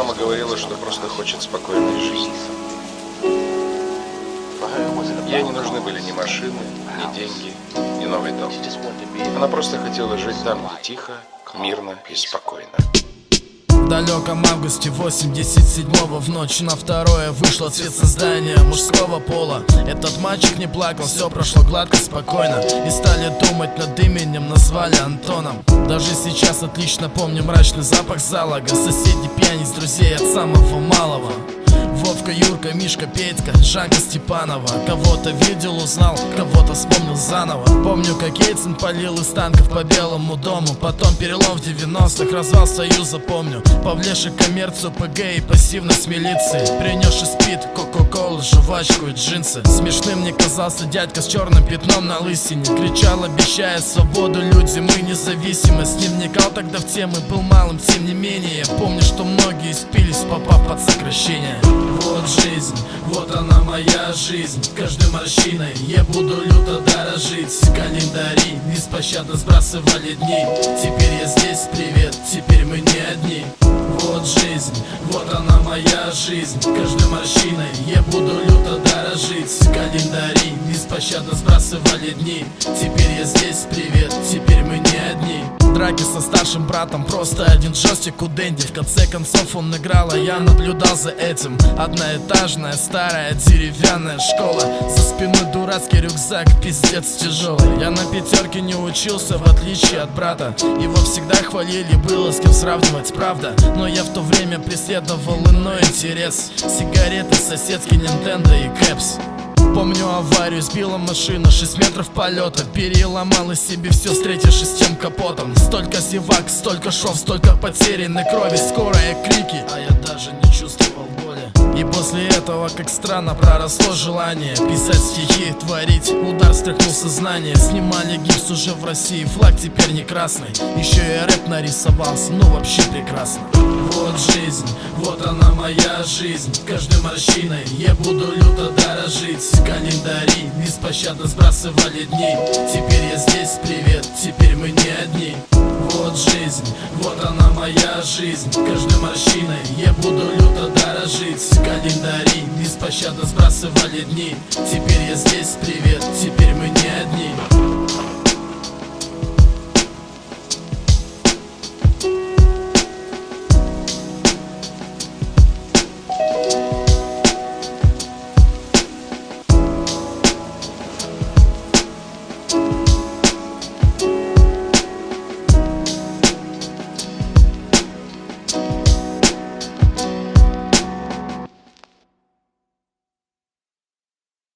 мама говорила, что просто хочет спокойной жизни. Ей не нужны были ни машины, ни деньги, ни новый дом. Она просто хотела жить там, где тихо, мирно и спокойно. В далеком августе 87-го в ночь на 2 вышло цвет создания мужского пола. Этот мальчик не плакал, все прошло гладко, спокойно. И стали думать над именем, назвали Антоном. Даже сейчас отлично помню мрачный запах залога, соседи, пьяниц, друзей от самого малого. Вовка, Юрка, Мишка, Петька, Жанка, Степанова. Кого-то видел, узнал, кого-то вспомнил заново. Помню, как Ельцин палил из танков по Белому дому. Потом перелом в 90-х, развал Союза, помню. Повлечь коммерцию, ПГ и пассивность милиции. Принесший спид, кока-колу, жвачку и джинсы. Смешным мне казался дядька с черным пятном на лысине. Кричал, обещая свободу, люди, мы независимы. С ним вникал тогда в темы, был малым, тем не менее. Помню, что многие спились, попав под сокращение. Вот жизнь, вот она моя жизнь. Каждой морщиной я буду люто дорожить. Календари беспощадно сбрасывали дни. Теперь я здесь, привет, теперь мы не одни. Вот жизнь, вот она моя жизнь. Каждой морщиной я буду люто дорожить. Календари беспощадно сбрасывали дни. Теперь я здесь, привет, теперь мы не одни. Драки со старшим братом, просто один жестик у Дэнди. В конце концов он играл, а я наблюдал за этим. Одноэтажная, старая, деревянная школа. За спиной дурацкий рюкзак, пиздец тяжелый. Я на пятерке не учился, в отличие от брата. Его всегда хвалили, было с кем сравнивать, правда. Но я в то время преследовал иной интерес. Сигареты, соседский Nintendo и Кэпс. Помню аварию, сбила машина, 6 метров полета. Переломала себе все, встретившись с тем капотом. Столько зевак, столько шов, столько потерянной крови. Скорая крики, а я даже не чувствовал боли. И после этого, как странно, проросло желание писать стихи, творить. Удар стряхнул сознание. Снимали гипс уже в России, флаг теперь не красный. Еще и рэп нарисовался, ну вообще прекрасно. Вот жизнь, вот она моя жизнь. Каждой морщиной я буду люто дорожить. Календари беспощадно сбрасывали дни. Теперь я здесь, привет, теперь мы не одни. Вот жизнь, вот она моя жизнь. Каждой морщиной я буду люто дорожить. Календари беспощадно сбрасывали дни. Теперь я здесь, привет, теперь мы не одни.